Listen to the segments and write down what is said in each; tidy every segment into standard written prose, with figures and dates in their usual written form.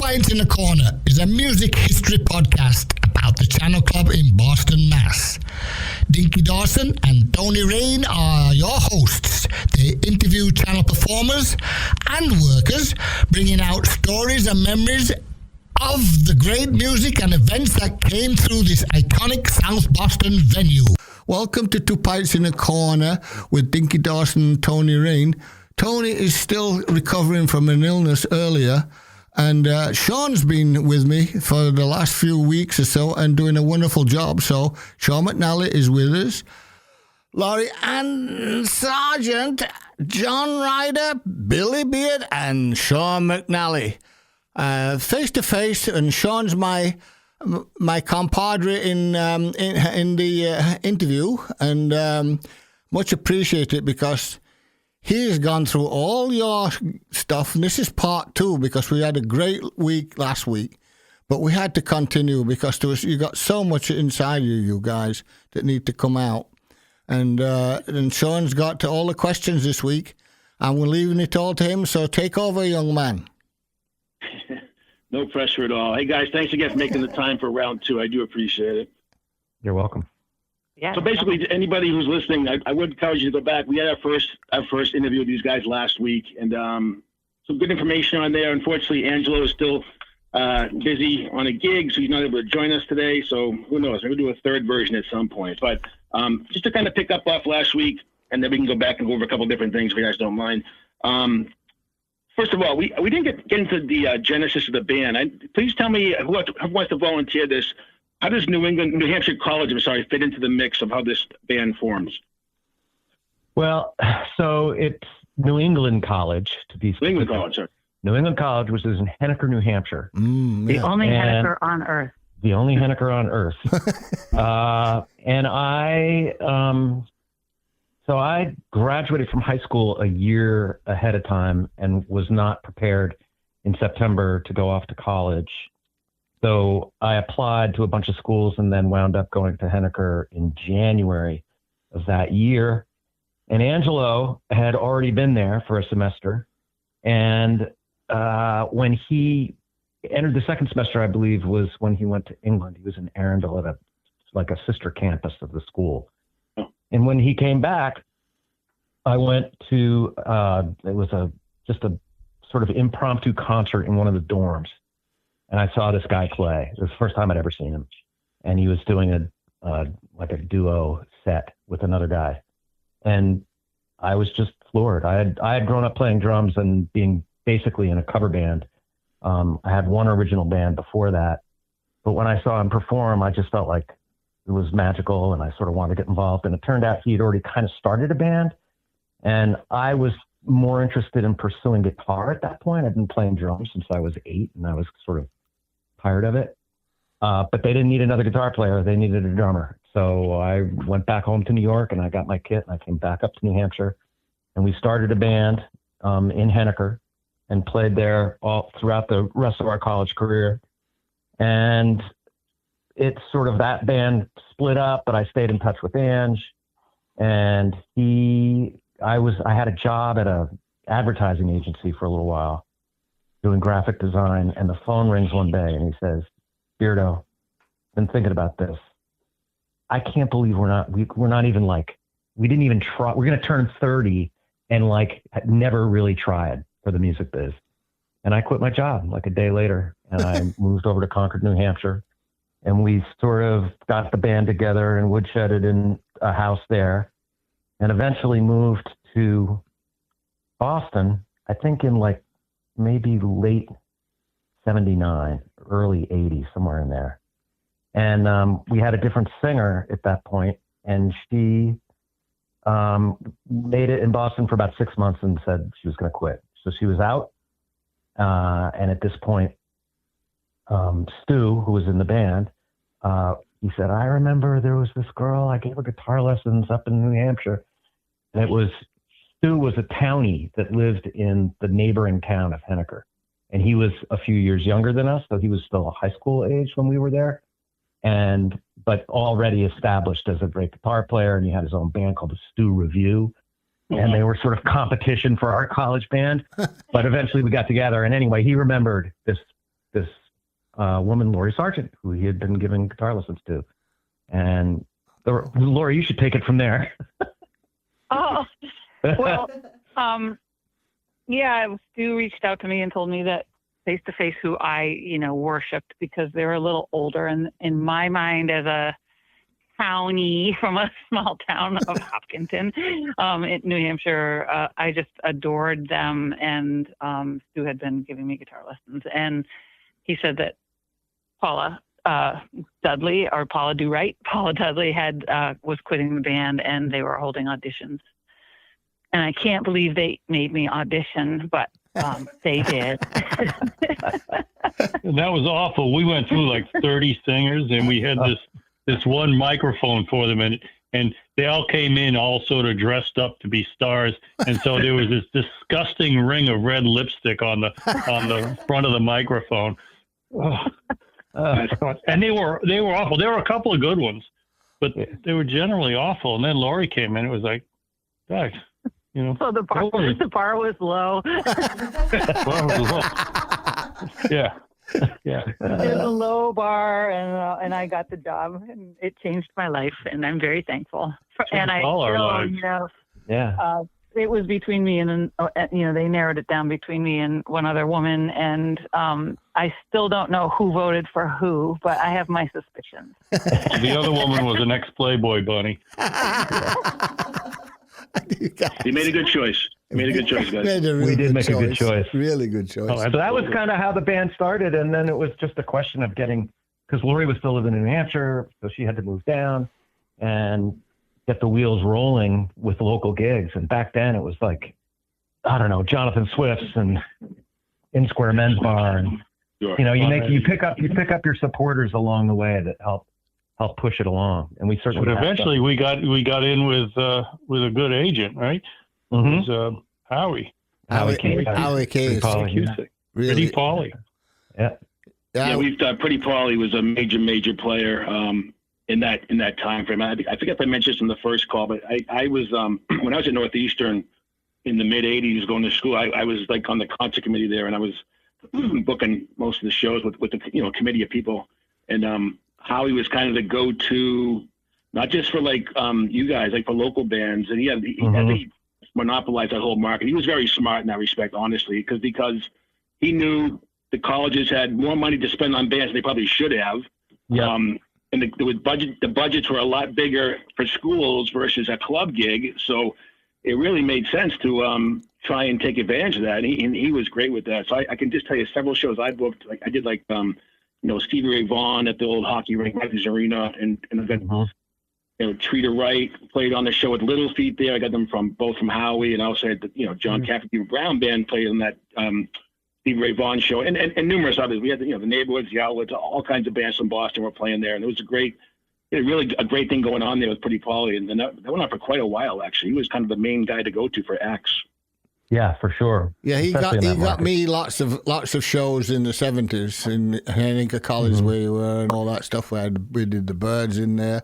Pints in a Corner is a music history podcast about the Channel Club in Boston, Mass. Dinky Dawson and Tony Raine are your hosts. They interview channel performers and workers, bringing out stories and memories of the great music and events that came through this iconic South Boston venue. Welcome to Two Pints in a Corner with Dinky Dawson and Tony Raine. Tony is still recovering from an illness earlier, and Sean's been with me for the last few weeks or so and doing a wonderful job. So Sean McNally is with us. Laurie and Sargent, John Ryder, Billy Beard, and Sean McNally. Face to face, and Sean's my compadre in the interview, and much appreciated because he's gone through all your stuff, and this is part two because we had a great week last week, but we had to continue because you got so much inside you guys that need to come out, and Sean's got to all the questions this week, and we're leaving it all to him. So take over, young man. No pressure at all. Hey, guys, thanks again for making the time for round two. I do appreciate it. You're welcome. Yeah. So basically, anybody who's listening, I would encourage you to go back. We had our first interview with these guys last week, and some good information on there. Unfortunately, Angelo is still busy on a gig, so he's not able to join us today. So who knows? Maybe we'll do a third version at some point. But just to kind of pick up off last week, and then we can go back and go over a couple different things if you guys don't mind. First of all, we didn't get into the genesis of the band. Please tell me who wants to volunteer this. How does New Hampshire College, fit into the mix of how this band forms? Well, so it's New England College, to be specific. New England College, sir. New England College, which is in Henniker, New Hampshire. The only Henniker on earth. The only Henniker on earth. And I graduated from high school a year ahead of time and was not prepared in September to go off to college. So I applied to a bunch of schools and then wound up going to Henniker in January of that year. And Angelo had already been there for a semester. And when he entered the second semester, I believe, was when he went to England. He was in Arundel at a sister campus of the school. And when he came back, I went to, it was just a sort of impromptu concert in one of the dorms. And I saw this guy play. It was the first time I'd ever seen him. And he was doing a duo set with another guy. And I was just floored. I had grown up playing drums and being basically in a cover band. I had one original band before that. But when I saw him perform, I just felt like it was magical, and I sort of wanted to get involved. And it turned out he had already kind of started a band, and I was more interested in pursuing guitar at that point. I'd been playing drums since I was 8, and I was sort of tired of it. But they didn't need another guitar player. They needed a drummer. So I went back home to New York, and I got my kit, and I came back up to New Hampshire, and we started a band in Henniker and played there all throughout the rest of our college career. And it's sort of that band split up, but I stayed in touch with Ange, and I had a job at a advertising agency for a little while doing graphic design, and the phone rings one day and he says, "Beardo, been thinking about this. I can't believe we're not even we didn't even try. We're going to turn 30 and never really tried for the music biz." And I quit my job a day later, and I moved over to Concord, New Hampshire. And we sort of got the band together and woodshedded in a house there, and eventually moved to Boston, I think in maybe late 79, early 80, somewhere in there. And we had a different singer at that point, and she made it in Boston for about 6 months and said she was going to quit. So she was out. And at this point, Stu, who was in the band, he said, "I remember there was this girl, I gave her guitar lessons up in New Hampshire." And Stu was a townie that lived in the neighboring town of Henniker. And he was a few years younger than us, so he was still a high school age when we were there. But already established as a great guitar player, and he had his own band called the Stu Review. And they were sort of competition for our college band. But eventually we got together. And anyway, he remembered this this woman, Laurie Sargent, who he had been giving guitar lessons to. And Laurie, you should take it from there. Oh, well, yeah, Stu reached out to me and told me that face to face who I, worshipped because they were a little older. And in my mind, as a townie from a small town of Hopkinton, in New Hampshire, I just adored them. And Stu had been giving me guitar lessons. And he said that Paula Dudley, or Paula Do Right, Paula Dudley was quitting the band, and they were holding auditions. And I can't believe they made me audition, but they did. And that was awful. We went through like 30 singers, and we had this one microphone for them, and they all came in all sort of dressed up to be stars, and so there was this disgusting ring of red lipstick on the front of the microphone. And they were awful. There were a couple of good ones, but they were generally awful. And then Laurie came in. It was like, God, So the bar was low. Yeah. It was a low bar, and I got the job, and it changed my life, and I'm very thankful. And our lives. It was between me and they narrowed it down between me and one other woman, and I still don't know who voted for who, but I have my suspicions. The other woman was an ex-Playboy bunny. You made a good choice. Guys. We did make a good choice. Really good choice. So that was kind of how the band started, and then it was just a question of because Laurie was still living in New Hampshire, so she had to move down and get the wheels rolling with local gigs. And back then it was like, I don't know, Jonathan Swift's and In Square Men's Bar, and you pick up your supporters along the way that help push it along. And we certainly. But eventually we got in with a good agent, right? Mm-hmm. It was Howie. Howie Case. Pretty Pauly. Yeah. We've Pretty Pauly was a major player in that time frame. I forget if I mentioned this in the first call, but I was when I was at Northeastern in the mid '80s going to school. I was like on the concert committee there, and I was booking most of the shows with the committee of people. And Howie was kind of the go-to, not just for like you guys, like for local bands. And he monopolized that whole market. He was very smart in that respect, honestly, because he knew the colleges had more money to spend on bands than they probably should have. Yeah. And the budgets were a lot bigger for schools versus a club gig. So it really made sense to try and take advantage of that. And he was great with that. So I can just tell you several shows I booked. Like I did Stevie Ray Vaughan at the old hockey rink, Rogers Arena, and then Treater Wright played on the show with Little Feet there. I got them both from Howie, and I also had the John Caffey Brown band played on that Stevie Ray Vaughan show, and numerous others. We had the Neighborhoods, the Outlets, all kinds of bands from Boston were playing there, and it was really a great thing going on there with Pretty Pauly, and that went on for quite a while. Actually, he was kind of the main guy to go to for acts. Yeah, for sure. Yeah, he got me lots of shows in the 70s in Henniker College where you were and all that stuff. We did the Birds in there,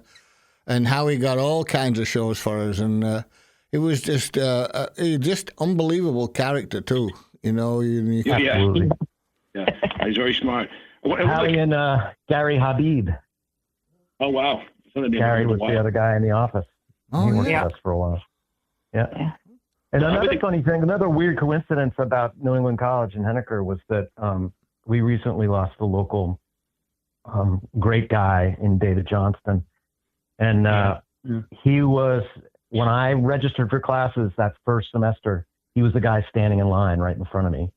and Howie got all kinds of shows for us, and it was just unbelievable character too. Absolutely. Yeah, he's very smart. Howie and Gary Habib. Oh wow, Gary was the other guy in the office. He worked with us for a while. Yeah. And another funny thing, another weird coincidence about New England College in Henniker was that we recently lost a local great guy in David Johnston. And he was, when I registered for classes that first semester, he was the guy standing in line right in front of me.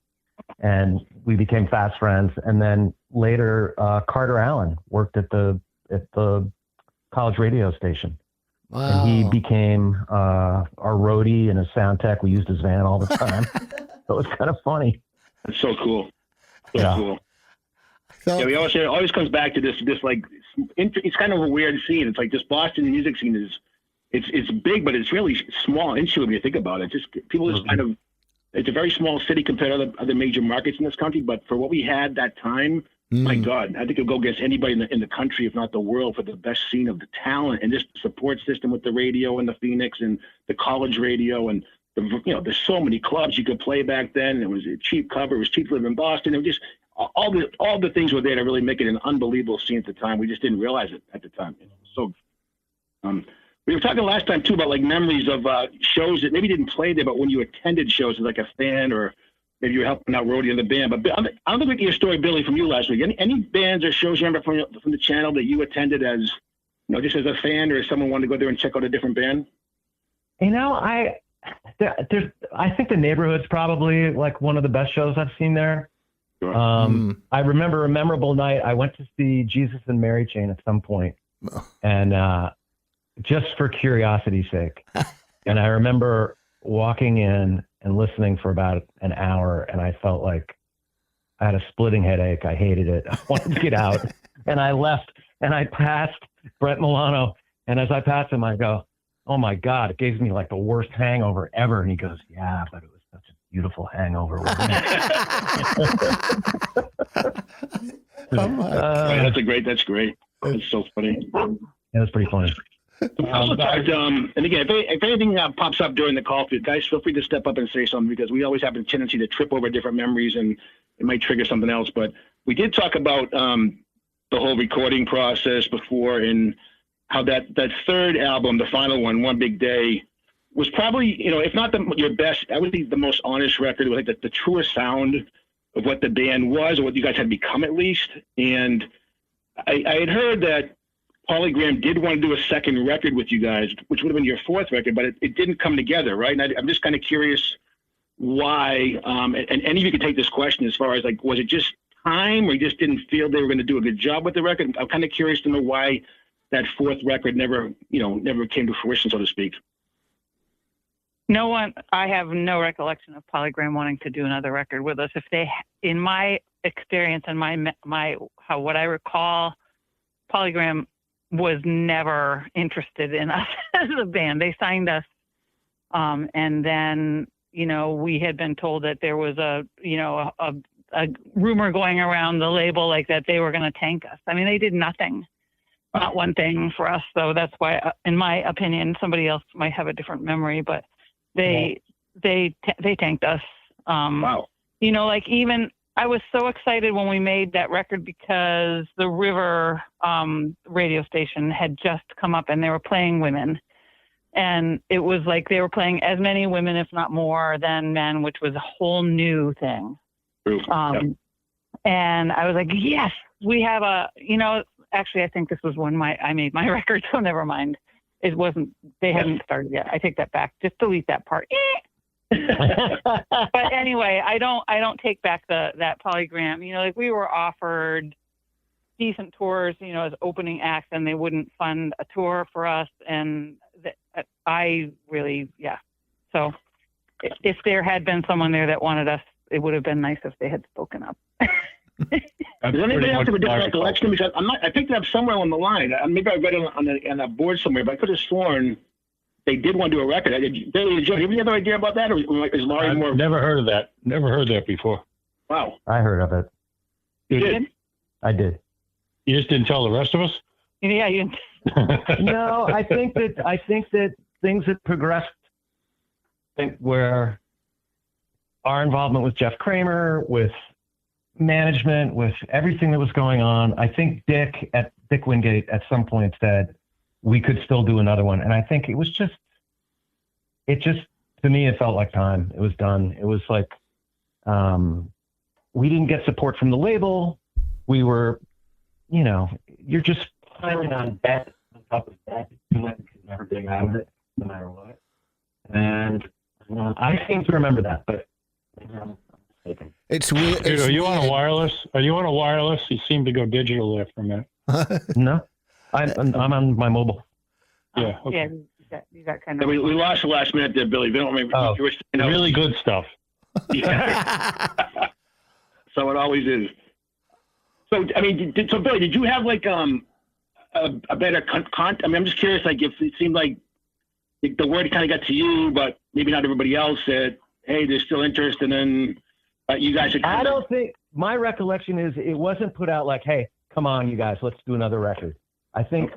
And we became fast friends. And then later, Carter Allen worked at the college radio station. Wow. And he became our roadie and a sound tech. We used his van all the time. So it was kind of funny. That's so cool. Cool. So, we always comes back to this like it's kind of a weird scene. It's like this Boston music scene it's big, but it's really small insular when you think about it. Just people just kind of, it's a very small city compared to other major markets in this country. But for what we had that time, my God, I think it'll go against anybody in the country, if not the world, for the best scene of the talent and this support system with the radio and the Phoenix and the college radio and there's so many clubs you could play back then. It was a cheap cover. It was cheap to live in Boston. It was just all the things were there to really make it an unbelievable scene at the time. We just didn't realize it at the time. So we were talking last time too about like memories of shows that maybe didn't play there, but when you attended shows as like a fan, or maybe you were helping out Roddy in the band. But I don't think we get your story, Billy, from you last week. Any bands or shows you remember from the channel that you attended as, just as a fan, or someone wanted to go there and check out a different band? I think the Neighborhood's probably like one of the best shows I've seen there. Sure. I remember a memorable night. I went to see Jesus and Mary Chain at some point, and just for curiosity's sake. And I remember walking in and listening for about an hour, and I felt like I had a splitting headache. I hated it. I wanted to get out. And I left, and I passed Brett Milano. And as I passed him, I go, "Oh my God, it gave me like the worst hangover ever." And he goes, "Yeah, but it was such a beautiful hangover, wasn't it?" That's great. That's so funny. It was pretty funny. And again, if anything pops up during the call, guys, feel free to step up and say something, because we always have a tendency to trip over different memories and it might trigger something else. But we did talk about the whole recording process before, and how that third album, the final one, Big Day, was probably, if not your best, I would think the most honest record. It was like the truest sound of what the band was, or what you guys had become at least. And I had heard that Polygram did want to do a second record with you guys, which would have been your fourth record, but it didn't come together, right? And I'm just kind of curious why, and any of you could take this question as far as like, was it just time, or you just didn't feel they were going to do a good job with the record? I'm kind of curious to know why that fourth record never came to fruition, so to speak. I have no recollection of Polygram wanting to do another record with us. If they, in my experience and what I recall, Polygram was never interested in us as a band. They signed us, and then we had been told that there was a rumor going around the label like that they were going to tank us. I mean, they did nothing, not one thing for us. So that's why, in my opinion, somebody else might have a different memory, but they tanked us. Wow. Even I was so excited when we made that record, because the River radio station had just come up and they were playing women. And it was like they were playing as many women, if not more, than men, which was a whole new thing. And I was like, yes, we have actually, I think this was when I made my record, so never mind. It wasn't, they hadn't started yet. I take that back. Just delete that part. But anyway, I don't take back that Polygram. We were offered decent tours, as opening acts, and they wouldn't fund a tour for us. And So if there had been someone there that wanted us, it would have been nice if they had spoken up. Does anybody else have a different recollection? Because I picked it up somewhere on the line. Maybe I read it on a board somewhere, but I could have sworn they did want to do a record. Billy, did you have any other idea about that, or is Laurie more? Never heard of that. Never heard that before. Wow. I heard of it. You did? I did. You just didn't tell the rest of us? Yeah, you. No, I think that things had progressed. Where our involvement with Jeff Kramer, with management, with everything that was going on, I think Dick Wingate at some point said we could still do another one. And I think to me, it felt like time. It was done. It was like, we didn't get support from the label. We were, you're just piling on debt on top of debt. You could never get out of it, no matter what. And I seem to remember that, but I'm mistaken. It's weird. Dude, are you on a wireless? You seem to go digital there for a minute. No, I'm on my mobile. Yeah. Okay. Yeah, you got kind of. We lost the last minute there, Billy. We don't remember. Oh, you were saying Really good stuff. Yeah. So it always is. So Billy, did you have like a better I'm just curious, like if it seemed like the word kind of got to you, but maybe not everybody else, said, hey, there's still interest, and then you guys had I don't think, my recollection is it wasn't put out like, hey, come on, you guys, let's do another record. I think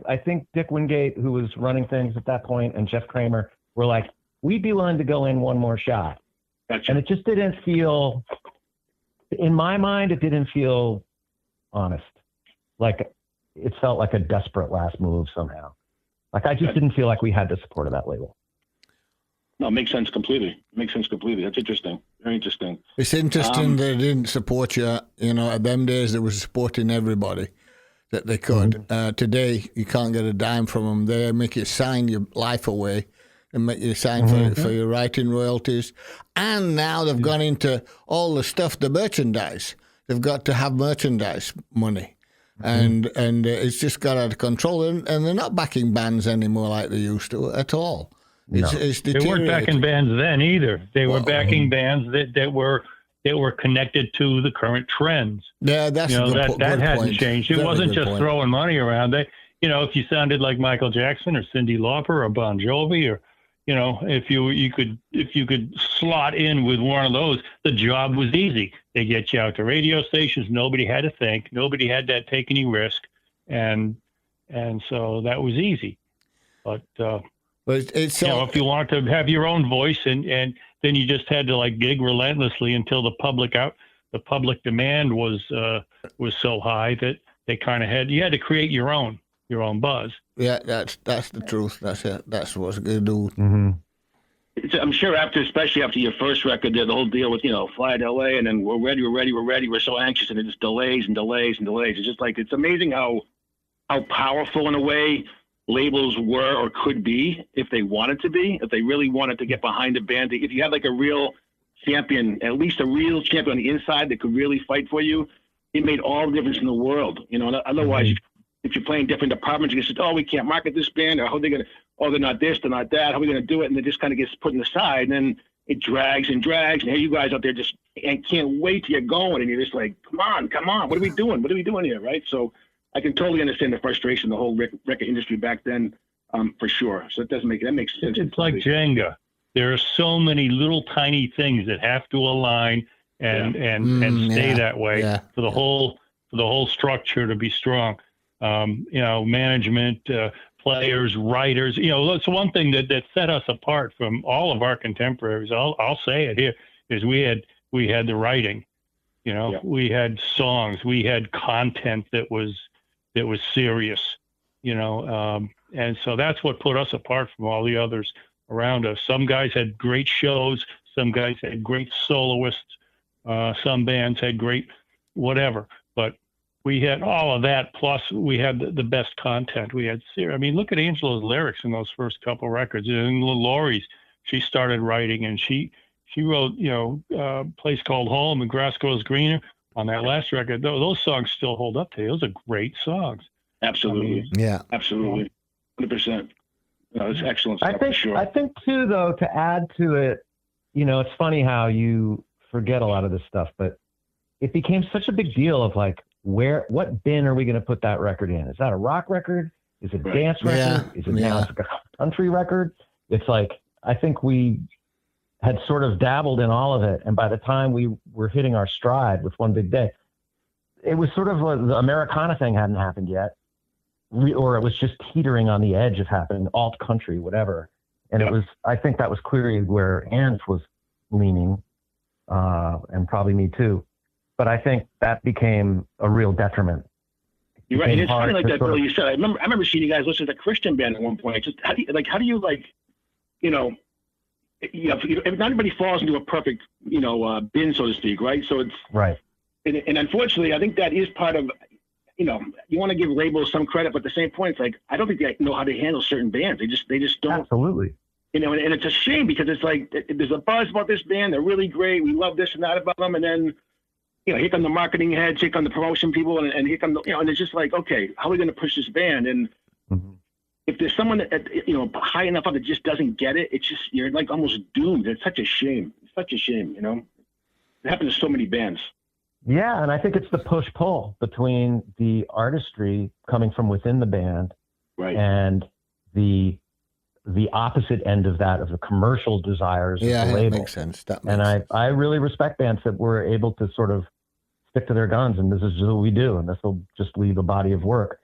Dick Wingate, who was running things at that point, and Jeff Kramer were like, we'd be willing to go in one more shot. Gotcha. And it just didn't feel in my mind, it didn't feel honest. Like it felt like a desperate last move somehow. Like I just didn't feel like we had the support of that label. No, it makes sense completely. That's interesting. Very interesting. It's interesting they didn't support you. You know, at them days they were supporting everybody that they could. Today you can't get a dime from them. They make you sign your life away and make you sign for your writing royalties. And now they've gone into all the stuff, the merchandise. They've got to have merchandise money. And it's just got out of control. And they're not backing bands anymore like they used to at all. It's they weren't backing bands then either. They were backing bands that were connected to the current trends. Yeah, that's that hadn't changed. It wasn't just point. Throwing money around. They, if you sounded like Michael Jackson or Cyndi Lauper or Bon Jovi, or if you could slot in with one of those, the job was easy. They get you out to radio stations. Nobody had to think. Nobody had to take any risk, and so that was easy. But it's so, if you wanted to have your own voice, and then you just had to like gig relentlessly until the public demand was so high that they kind of you had to create your own buzz. Yeah, that's the truth. That's it. That's what's going to do. Mm-hmm. I'm sure especially after your first record, the whole deal with fly to LA, and then we're ready. We're so anxious, and it just delays and delays and delays. It's just like it's amazing how powerful in a way labels were or could be if they wanted to be, if they really wanted to get behind a band. If you had like a real champion, at least a real champion on the inside that could really fight for you, it made all the difference in the world. Otherwise, if you're playing different departments, you say, we can't market this band, or how are they going to, they're not this, they're not that, how are we going to do it? And it just kind of gets put aside, and then it drags and drags, and here you guys out there just and can't wait till you're going, and you're just like, come on, what are we doing? What are we doing here, right? So I can totally understand the frustration, the whole record industry back then, for sure. So that makes sense. It's like Jenga. There are so many little tiny things that have to align and stay that way for the whole structure to be strong. Management, players, writers. That's one thing that set us apart from all of our contemporaries. I'll say it here is we had the writing. We had songs, we had content that was serious, and so that's what put us apart from all the others around us. Some guys had great shows, some guys had great soloists, some bands had great whatever, but we had all of that, plus we had the best content. We had look at Angela's lyrics in those first couple records, and Laurie's. She started writing, and she wrote, Place Called Home and Grass Grows Greener. On that last record, those songs still hold up today. Those are great songs. Absolutely. Absolutely. 100%. No, it's excellent stuff, for sure. I think, too, though, to add to it, it's funny how you forget a lot of this stuff, but it became such a big deal of like, what bin are we going to put that record in? Is that a rock record? Is it a dance record? Is it now it's like a country record? It's like, I think we had sort of dabbled in all of it. And by the time we were hitting our stride with One Big Day, it was sort of the Americana thing hadn't happened yet, or it was just teetering on the edge of happening, alt country, whatever. And I think that was clearly where Ant was leaning, and probably me too. But I think that became a real detriment. You're right. It's funny like that, Billy, you said. I remember seeing you guys listen to a Christian band at one point. Just how do you if not everybody falls into a perfect, bin, so to speak, right? So it's right. And unfortunately, I think that is part of, you want to give labels some credit, but at the same point, it's like I don't think they know how to handle certain bands. They just don't. Absolutely. And it's a shame because it's like there's a buzz about this band. They're really great. We love this and that about them, and then here come the marketing heads, here come the promotion people, and here come the and it's just like, okay, how are we going to push this band? And if there's someone that high enough up that just doesn't get it, it's just you're like almost doomed. It's such a shame. It's such a shame. It happens to so many bands. Yeah, and I think it's the push-pull between the artistry coming from within the band, right, and the opposite end of that, of the commercial desires of the label. Yeah, that makes sense. I really respect bands that were able to sort of stick to their guns, and this is what we do, and this will just leave a body of work.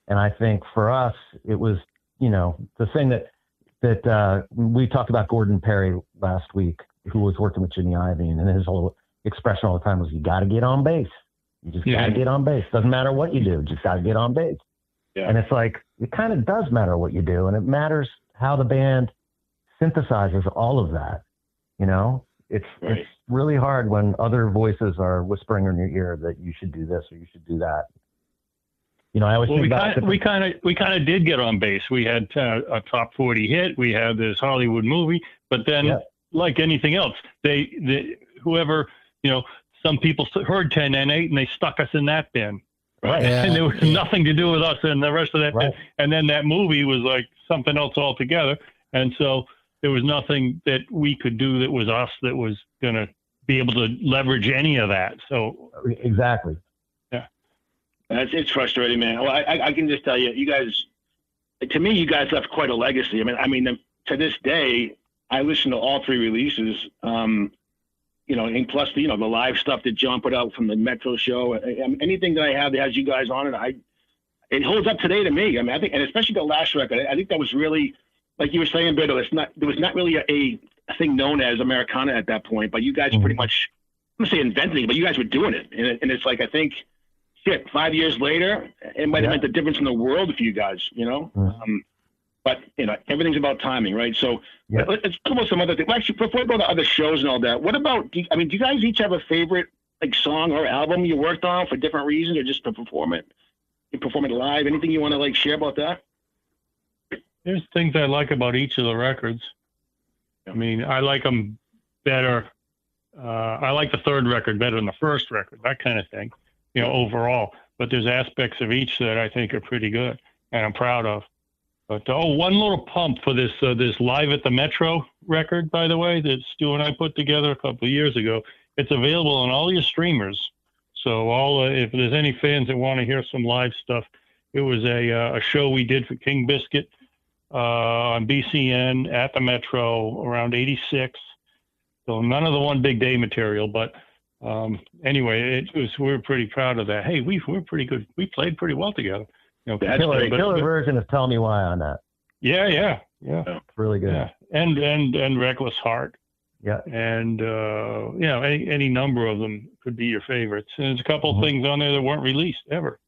And I think for us, it was, the thing that we talked about Gordon Perry last week, who was working with Jimmy Iovine, and his whole expression all the time was, you got to get on base. You just got to get on base. Doesn't matter what you do, just got to get on base. Yeah. And it's like, it kind of does matter what you do, and it matters how the band synthesizes all of that. You know, it's really hard when other voices are whispering in your ear that you should do this or you should do that. You know, I always think about we kind of did get on base. We had a top 40 hit. We had this Hollywood movie, but then like anything else, whoever, you know, some people heard 10 and 8 and they stuck us in that bin. Right. Yeah. And there was nothing to do with us and the rest of that. Right. And then that movie was like something else altogether. And so there was nothing that we could do that was us that was going to be able to leverage any of that. So exactly. Yeah. It's frustrating, man. Well, I can just tell you, you guys, to me, you guys left quite a legacy. I mean, to this day, I listen to all 3 releases. You know, and plus, you know, the live stuff that John put out from the Metro show, anything that I have that has you guys on it, it holds up today to me. I mean, I think, and especially the last record, I think that was really, like you were saying, Biddle, there was not really a thing known as Americana at that point, but you guys pretty much, I'm going to say inventing, but you guys were doing it. And it's like, I think, 5 years later, it might have meant the difference in the world for you guys, you know? But, you know, everything's about timing, right? So let's talk about some other things. Actually, before we go to other shows and all that, what about, do you guys each have a favorite like song or album you worked on for different reasons or just to perform it? You perform it live? Anything you want to like share about that? There's things I like about each of the records. I mean, I like them better. I like the third record better than the first record, that kind of thing, you know, overall. But there's aspects of each that I think are pretty good and I'm proud of. But one little pump for this Live at the Metro record, by the way, that Stu and I put together a couple of years ago. It's available on all your streamers. So if there's any fans that want to hear some live stuff, it was a show we did for King Biscuit on BCN at the Metro around '86. So none of the One Big Day material, but anyway, we were pretty proud of that. Hey, we're pretty good. We played pretty well together. You know, killer version of Tell Me Why on that. Yeah. It's really good. Yeah. And Reckless Heart. Yeah. And, you know, any number of them could be your favorites. And there's a couple things on there that weren't released ever.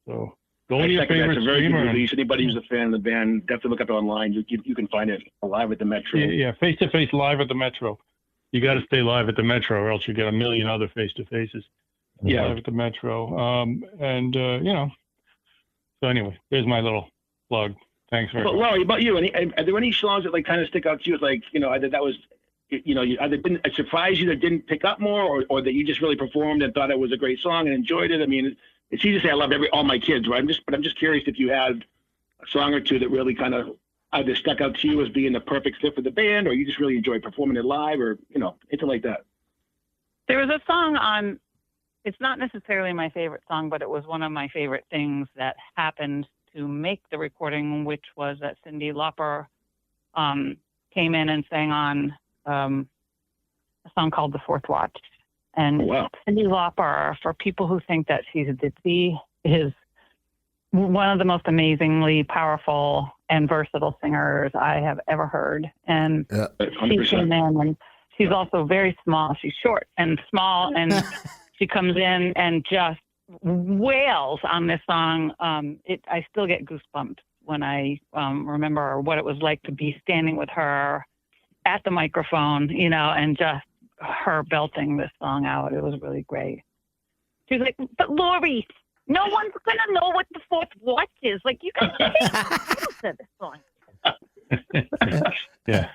So go to your favorite that's a very streamer. good release. Anybody who's a fan of the band, definitely look up it online. You can find it live at the Metro. Yeah, face-to-face live at the Metro. You got to stay live at the Metro or else you get a million other face-to-faces. Live at the Metro. You know, so anyway, there's my little plug. Thanks very much. But Laurie, about you, are there any songs that like kind of stick out to you? Like, you know, either that was, you know, either didn't surprise you that didn't pick up more, or that you just really performed and thought it was a great song and enjoyed it? I mean, it's easy to say I love all my kids, right? I'm just curious if you had a song or two that really kind of either stuck out to you as being the perfect fit for the band, or you just really enjoyed performing it live, or, you know, anything like that. There was a song on, it's not necessarily my favorite song, but it was one of my favorite things that happened to make the recording, which was that Cyndi Lauper came in and sang on a song called The Fourth Watch. And Cyndi Lauper, for people who think that she's a ditzy, is one of the most amazingly powerful and versatile singers I have ever heard. And she came in, and she's also very small. She's short and small, and she comes in and just wails on this song. I still get goosebumps when I remember what it was like to be standing with her at the microphone, you know, and just her belting this song out. It was really great. She was like, "But Laurie, no one's going to know what The Fourth Watch is. Like, you got to say this song." Yeah.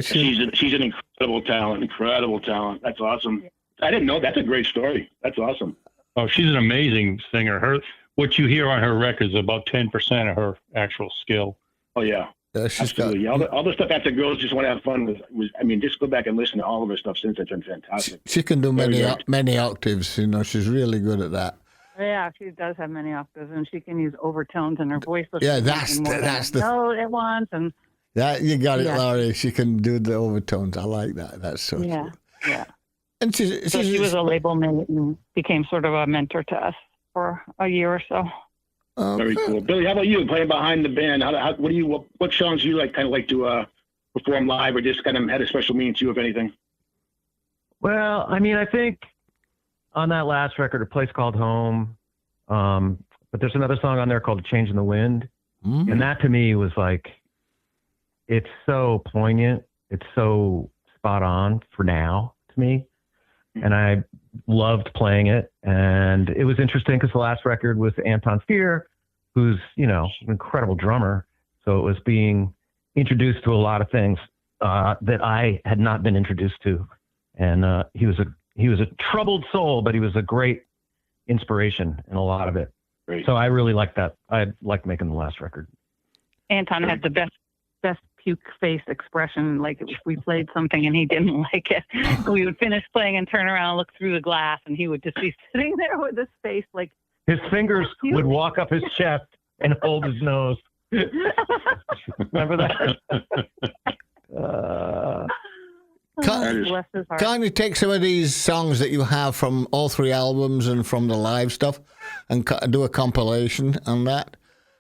She's an incredible talent. That's awesome. I didn't know. That's a great story. That's awesome. Oh, she's an amazing singer. What you hear on her records is about 10% of her actual skill. Oh yeah. Absolutely. All the stuff after Girls Just Want to Have Fun was, I mean, just go back and listen to all of her stuff since. It's been fantastic. She can do many octaves. You know, she's really good at that. Yeah, she does have many octaves, and she can use overtones in her voice. So that's the note at once, and that you got it, Laurie. She can do the overtones. I like that. That's so yeah, true. yeah. And she was a label mate and became sort of a mentor to us for a year or so. Very cool. Billy, how about you playing behind the band? What songs do you kind of like to perform live, or just kind of had a special meaning to you, if anything? Well, I mean, I think on that last record, A Place Called Home, but there's another song on there called A Change in the Wind. Mm-hmm. And that to me was like, it's so poignant. It's so spot on for now to me. And I loved playing it. And it was interesting because the last record was Anton Steer, who's, you know, an incredible drummer. So it was being introduced to a lot of things that I had not been introduced to. And he was a troubled soul, but he was a great inspiration in a lot of it. Great. So I really liked that. I liked making the last record. Anton had the best puke face expression. Like if we played something and he didn't like it, we would finish playing and turn around and look through the glass, and he would just be sitting there with his face like his fingers would walk up his chest and hold his nose. Remember that? bless his heart. Can't you take some of these songs that you have from all three albums and from the live stuff and do a compilation on that?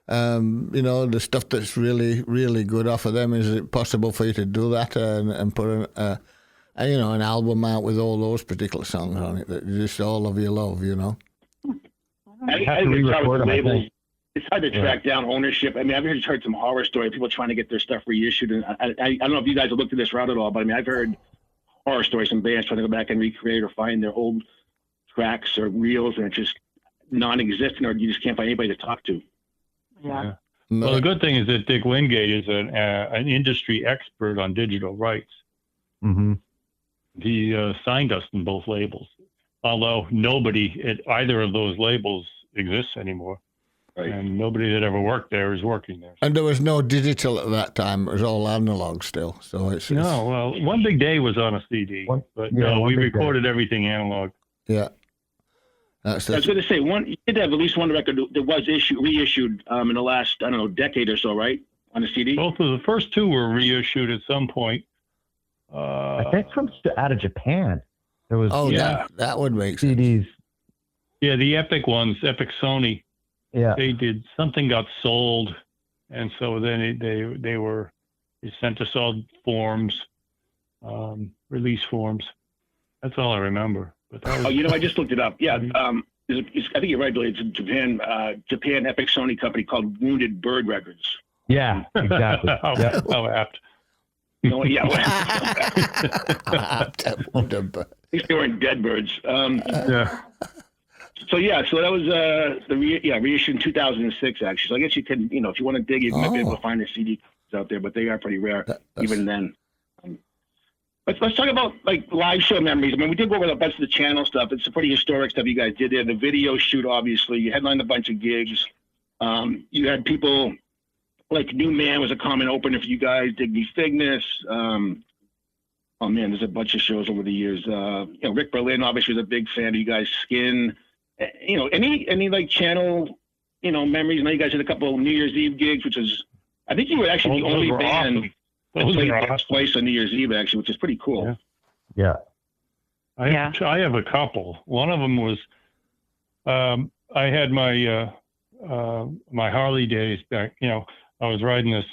You know, the stuff that's really, really good off of them. Is it possible for you to do that and put an album out with all those particular songs on it that just all of you love, you know? I think it's hard to track down ownership. I mean, I've just heard some horror stories, people trying to get their stuff reissued. And I don't know if you guys have looked at this route at all, but I mean, I've heard horror stories from bands trying to go back and recreate or find their old tracks or reels, and it's just non-existent, or you just can't find anybody to talk to. Yeah. Well, the good thing is that Dick Wingate is an industry expert on digital rights. Mm-hmm. He signed us in both labels, although nobody at either of those labels exists anymore. Right. And nobody that ever worked there is working there. And there was no digital at that time. It was all analog still. So it's No, well, One Big Day was on a CD, but we recorded everything analog. Yeah. I was going to say, you did have at least one record that was reissued in the last, I don't know, decade or so, right? On a CD? Both of the first two were reissued at some point. I think from out of Japan. There was that would make sense. CDs. Yeah, the Epic ones, Epic Sony. Yeah. They did, something got sold, and so then they sent us all forms, release forms. That's all I remember. But that was, I just looked it up. Yeah, I think you're right, Billy. It's a Japan Epic Sony company called Wounded Bird Records. Yeah, exactly. How apt. No, yeah. At least they weren't dead birds. Yeah. So that was reissued in 2006 actually. So I guess you can, if you want to dig, you might be able to find the CD out there, but they are pretty rare even then. Let's talk about like live show memories. I mean, we did go over a bunch of the channel stuff. It's some pretty historic stuff you guys did there. The video shoot, obviously, you headlined a bunch of gigs. You had people like New Man was a common opener for you guys. Digby Figness. Oh man, there's a bunch of shows over the years. Rick Berlin obviously was a big fan of you guys. Skin. Any like channel, memories? I know you guys had a couple of New Year's Eve gigs, which is, I think you were actually the only band that played twice on New Year's Eve, actually, which is pretty cool. Yeah. I have a couple. One of them was, I had my my Harley days back. I was riding this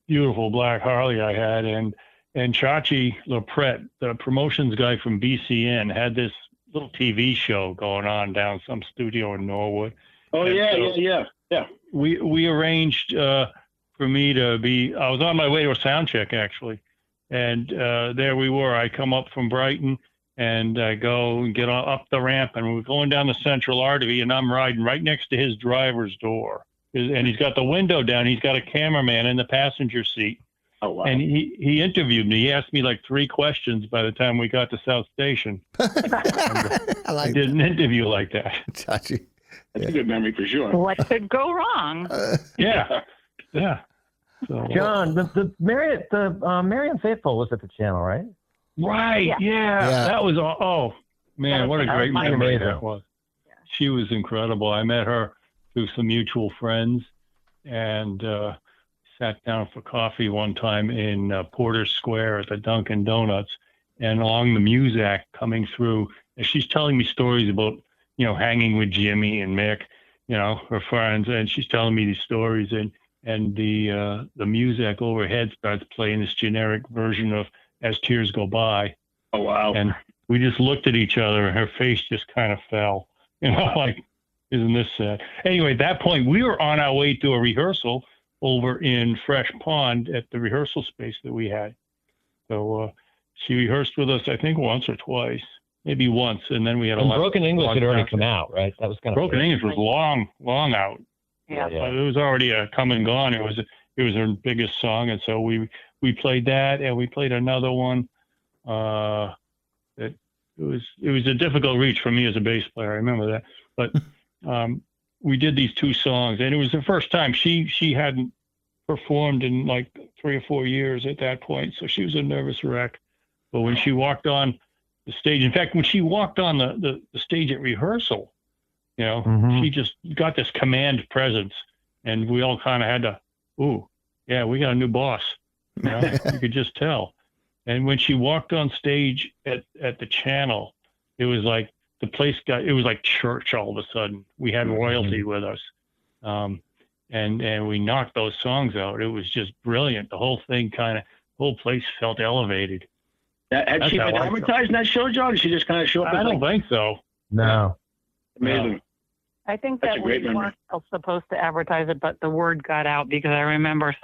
beautiful black Harley I had, and Chachi LaPrette, the promotions guy from BCN, had this little TV show going on down some studio in Norwood. Oh, and yeah. We arranged for me to be, I was on my way to a sound check actually. And there we were. I come up from Brighton and I go and get up the ramp, and we're going down the central artery, and I'm riding right next to his driver's door. And he's got the window down. He's got a cameraman in the passenger seat. Oh, wow. And he interviewed me. He asked me like 3 questions by the time we got to South Station. I did an interview like that. Chachi. That's a good memory for sure. What could go wrong? Yeah. So, John, the Marianne Faithfull was at the channel, right? Right. Yeah. That was man, what a great memory that was. Yeah. She was incredible. I met her through some mutual friends, and sat down for coffee one time in Porter Square at the Dunkin' Donuts, and along the Muzak coming through, and she's telling me stories about, hanging with Jimmy and Mick, her friends, and she's telling me these stories, and the Muzak overhead starts playing this generic version of As Tears Go By. Oh, wow. we just looked at each other, and her face just kind of fell. Like, isn't this sad? Anyway, at that point, we were on our way to a rehearsal over in Fresh Pond at the rehearsal space that we had. So she rehearsed with us, I think, once or twice, maybe once, and then we had a lot. Broken English had already come out, right? That was kind of Broken English was long out. Yeah. It was already come and gone. It was her biggest song, and so we played that, and we played another one. It was a difficult reach for me as a bass player. I remember that, but we did these two songs, and it was the first time she hadn't performed in like 3 or 4 years at that point, so she was a nervous wreck. But when she walked on the stage, in fact, when she walked on the stage at rehearsal, she just got this command presence, and we all kind of had to, ooh, yeah, we got a new boss. You could just tell. And when she walked on stage at the Channel, it was like the place it was like church all of a sudden. We had royalty with us. And we knocked those songs out. It was just brilliant. The whole thing whole place felt elevated. Had she been advertising that show, John? Or did she just kind of show up? I don't think so. No. Amazing. I think that we weren't supposed to advertise it, but the word got out because I remember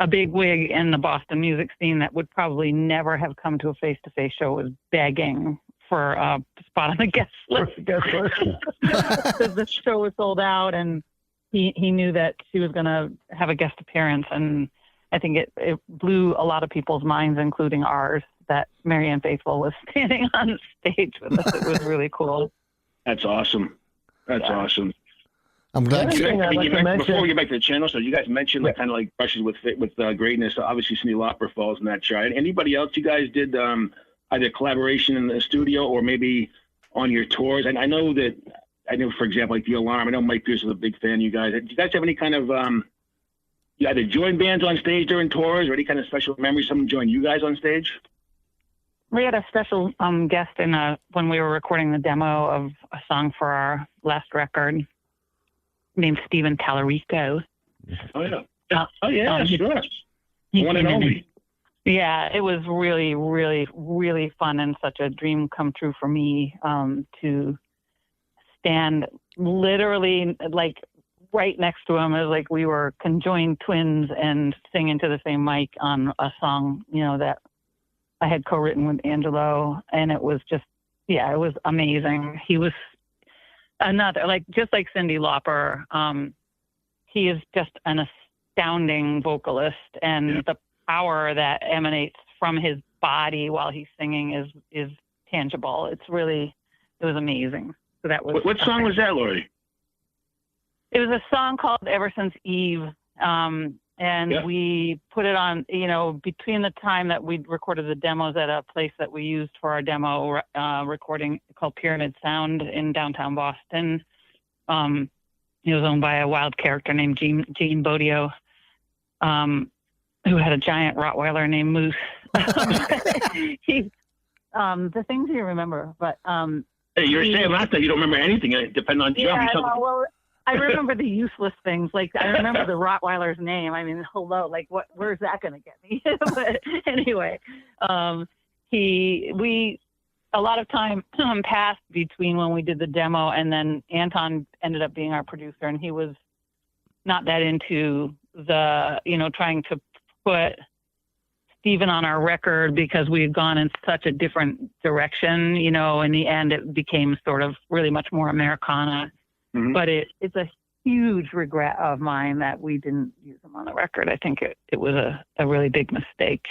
a big wig in the Boston music scene that would probably never have come to a face-to-face show was begging for a spot on the guest list. Because the show was sold out, and he knew that she was going to have a guest appearance, and I think it blew a lot of people's minds, including ours, that Marianne Faithfull was standing on stage with us. It was really cool. That's awesome. Awesome. I'm glad. Before we get back to the Channel, so you guys mentioned kind of like brushes with greatness. Obviously, Cyndi Lauper falls in that chart. Anybody else you guys did either collaboration in the studio or maybe on your tours? And I know, for example, like The Alarm. I know Mike Pierce was a big fan of you guys. Do you guys have any kind of you either join bands on stage during tours or any kind of special memory? Someone join you guys on stage? We had a special guest when we were recording the demo of a song for our last record, named Stephen Tallarico. Oh yeah, sure. One and only. Yeah, it was really, really, really fun and such a dream come true for me to stand literally like right next to him, as like we were conjoined twins and sing into the same mic on a song, that I had co-written with Angelo, and it was just, it was amazing. He was another, just like Cyndi Lauper, he is just an astounding vocalist, and the power that emanates from his body while he's singing is tangible. It was amazing. So that was. What song was that, Laurie? It was a song called Ever Since Eve. And we put it on, between the time that we recorded the demos at a place that we used for our demo recording called Pyramid Sound in downtown Boston. It was owned by a wild character named Gene Bodio, who had a giant Rottweiler named Moose. The things you remember, but... Hey, you were saying last night you don't remember anything. It depends on John. Yeah, I remember the useless things. Like, I remember the Rottweiler's name. I mean, hello, where's that going to get me? But anyway, a lot of time passed between when we did the demo and then Anton ended up being our producer, and he was not that into trying to put Stephen on our record because we had gone in such a different direction. In the end, it became sort of really much more Americana. Mm-hmm. But it's a huge regret of mine that we didn't use him on the record. I think it was a really big mistake.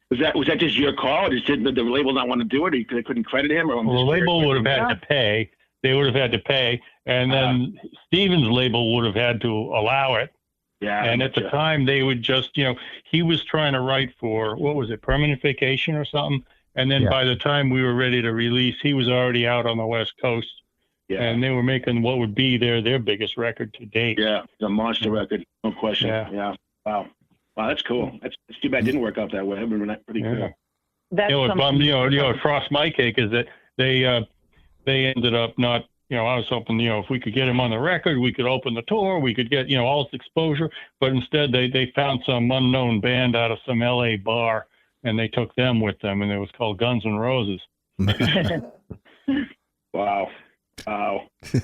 Was that just your call? Or did the label not want to do it because they couldn't credit him? Or the label would have had to pay. They would have had to pay. And then Stephen's label would have had to allow it. Yeah. And at the time, they would just, he was trying to write for, what was it, Permanent Vacation or something? And then by the time we were ready to release, he was already out on the West Coast. Yeah. And they were making what would be their biggest record to date. Yeah, the monster record, no question. Yeah. Wow, that's cool. That's too bad it didn't work out that way. That would have been pretty cool. What bummed, what frost my cake is that they ended up not, I was hoping, if we could get him on the record, we could open the tour, we could get, all this exposure. But instead, they found some unknown band out of some LA bar and they took them with them, and it was called Guns N' Roses. Wow.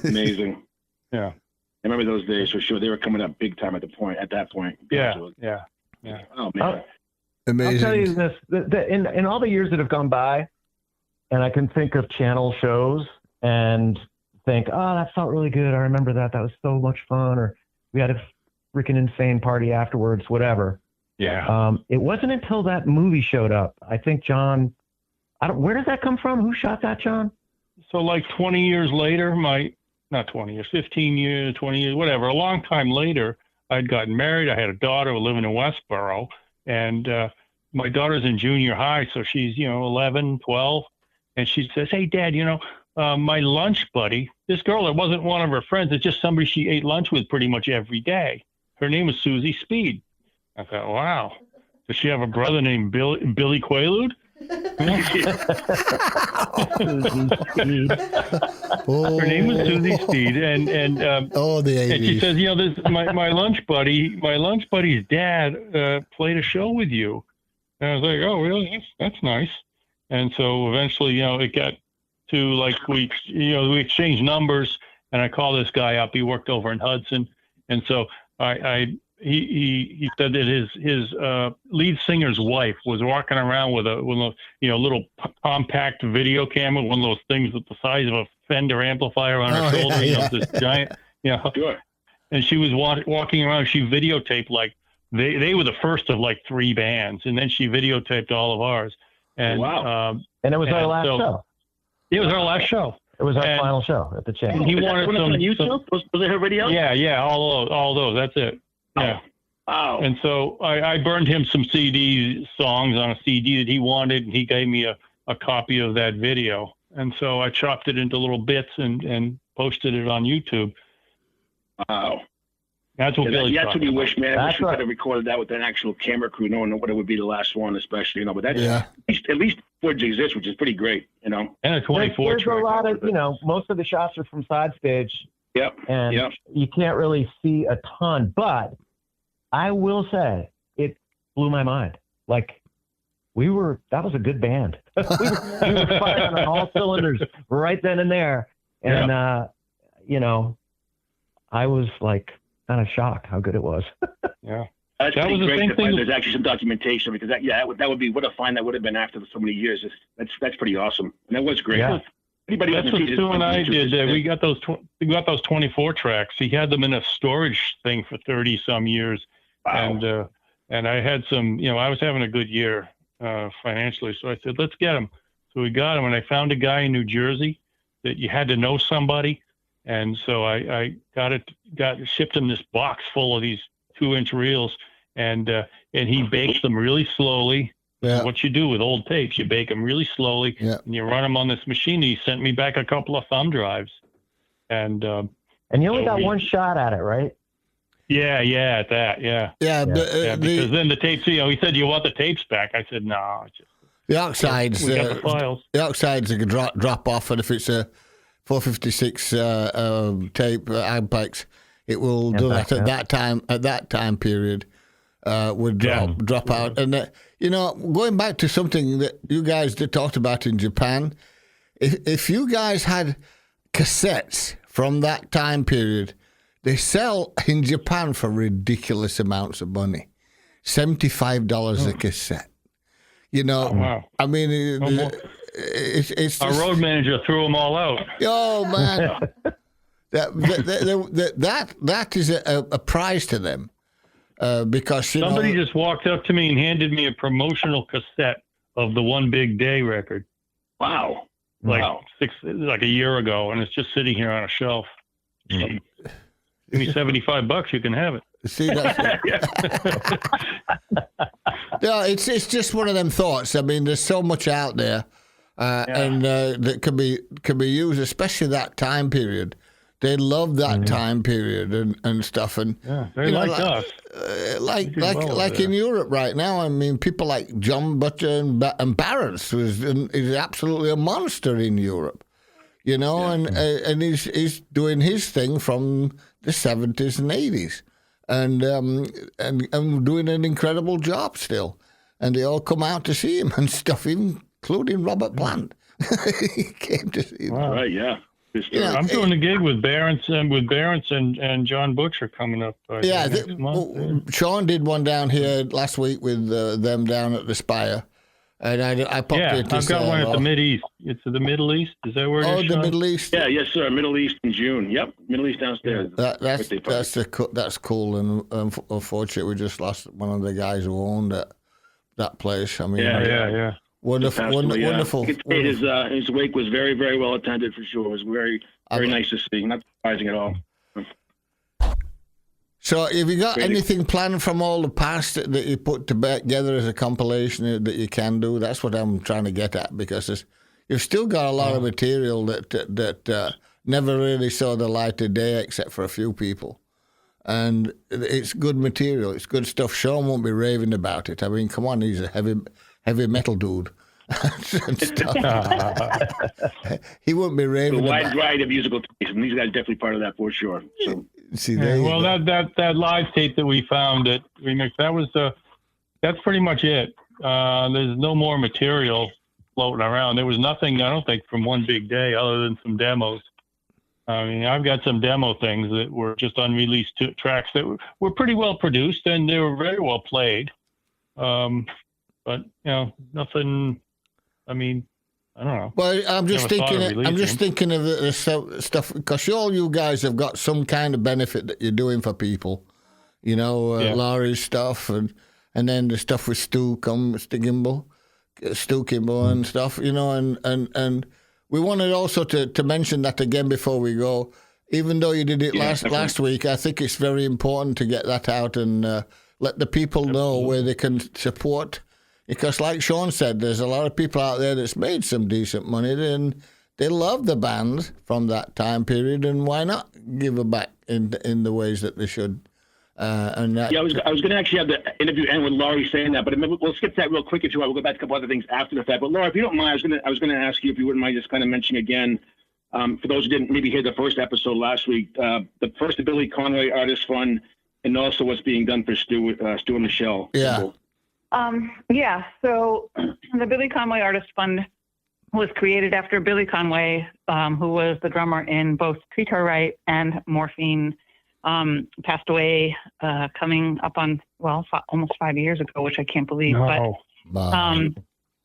Amazing. Yeah. I remember those days for sure. They were coming up big time at that point. Yeah. Oh, man. Amazing. I'll tell you this: in all the years that have gone by, and I can think of channel shows and think, oh, that felt really good. I remember that. That was so much fun. Or we had a freaking insane party afterwards, whatever. Yeah. It wasn't until that movie showed up. I think John, where does that come from? Who shot that, John? So like 20 years later, not 20 years, 15 years, 20 years, whatever, a long time later, I'd gotten married. I had a daughter living in Westboro, and my daughter's in junior high. So she's, 11, 12. And she says, hey, Dad, my lunch buddy, this girl that wasn't one of her friends, it's just somebody she ate lunch with pretty much every day. Her name was Susie Speed. I thought, wow. Does she have a brother named Billy Quaalude? Her name was Susie Speed, and the 80s. And she says, this my lunch buddy's dad played a show with you. And I was like, oh, really? That's nice. And so eventually, it got to like we exchanged numbers, and I called this guy up. He worked over in Hudson, and so he said that his lead singer's wife was walking around with a little compact video camera, one of those things with the size of a Fender amplifier on her shoulder, this giant, Sure. And she was walking around. She videotaped like they were the first of like 3 bands, and then she videotaped all of ours. And wow. And it was our last show. It was our last show. It was our final show at the Chamber. He wanted some on YouTube. Was it her video? Yeah, all those. That's it. Yeah. Wow. And so I burned him some songs on a CD that he wanted, and he gave me a copy of that video. And so I chopped it into little bits and posted it on YouTube. Wow. That's what Billy. That's what we wish, man. I wish we right. could have recorded that with an actual camera crew, knowing what it would be the last one, especially, But that's at least footage exists, which is pretty great, And a 24 There's track. a lot of, most of the shots are from side stage. Yep. And you can't really see a ton, but I will say it blew my mind. Like that was a good band. we were firing on all cylinders right then and there. And, I was like kind of shocked how good it was. Yeah. That's That was the great same to thing. find. There's actually some documentation because that would be what a find that would have been after so many years. That's pretty awesome. And that was great. Yeah. Anybody That's what Stu and I did. We got those 24 tracks. He had them in a storage thing for 30 some years. Wow. And I had some, I was having a good year financially. So I said, let's get them. So we got them. And I found a guy in New Jersey that you had to know somebody. And so I shipped him this box full of these 2-inch reels, and he baked them really slowly. Yeah. What you do with old tapes, you bake them really slowly, and you run them on this machine. He sent me back a couple of thumb drives, and you only got one shot at it, right? Yeah, at that, yeah. Because then the tapes, he said, "Do you want the tapes back?" I said, "No, the oxides. We got the files. The oxides are going to drop off, and if it's a 456 tape Agpex, it will do that at that time. At that time period, would drop out. And going back to something that you guys talked about in Japan, if you guys had cassettes from that time period, they sell in Japan for ridiculous amounts of money, $75 a cassette. Wow. I mean, it's our road manager threw them all out. Oh man, that is a prize to them because somebody just walked up to me and handed me a promotional cassette of the One Big Day record. Wow. Like a year ago, and it's just sitting here on a shelf. Give me $75, you can have it. See that? No, it's just one of them thoughts. I mean, there's so much out there, and that can be used, especially that time period. They love that time period and stuff, and they like us. Like in Europe right now. I mean, people like John Butcher and Barrett's is absolutely a monster in Europe. And he's doing his thing from the 70s and 80s. And doing an incredible job still. and they all come out to see him and stuff, including Robert Plant. He came to see him. Wow. Right, yeah. I'm doing a gig with Barents and John Butcher coming up. Next month. Sean did one down here last week with them down at the Spire. And I popped it. I've got one at the Mideast. It's the Middle East. Is that where it is? Oh, the Middle East. Yeah, yes, sir. Middle East in June. Yep, Middle East downstairs. That's cool. And unfortunately, we just lost one of the guys who owned that place. I mean, yeah. Wonderful. His wake was very, very well attended for sure. It was very, very nice to see. Not surprising at all. So, have you got anything planned from all the past that you put together as a compilation that you can do? That's what I'm trying to get at, because you've still got a lot of material that never really saw the light of day except for a few people. And it's good material. It's good stuff. Sean won't be raving about it. I mean, come on, he's a heavy metal dude. And stuff. He won't be raving a wide about variety of musical taste, and these guys are definitely part of that for sure. So. See, that live tape that we found at Remix, that's pretty much it. There's no more material floating around. There was nothing, I don't think, from One Big Day other than some demos. I mean, I've got some demo things that were just unreleased tracks that were pretty well produced, and they were very well played. But nothing. I mean, I don't know. Well, I'm just thinking of the stuff, because all you guys have got some kind of benefit that you're doing for people. Laurie's stuff, and then the stuff with Stu Kimball and stuff. And we wanted also to mention that again before we go. Even though you did it last week, I think it's very important to get that out and let the people know where they can support. Because like Sean said, there's a lot of people out there that's made some decent money, and they love the band from that time period, and why not give it back in the ways that they should? I was going to actually have the interview end with Laurie saying that, but we'll skip that real quick if you want. We'll go back to a couple other things after the fact. But Laurie, if you don't mind, I was going to ask you if you wouldn't mind just kind of mentioning again, for those who didn't maybe hear the first episode last week, the first Billy Conway Artist Fund, and also what's being done for Stu and Michelle. Yeah. So the Billy Conway Artist Fund was created after Billy Conway, who was the drummer in both Treat Her Right and Morphine, passed away coming up on, almost 5 years ago, which I can't believe. No. But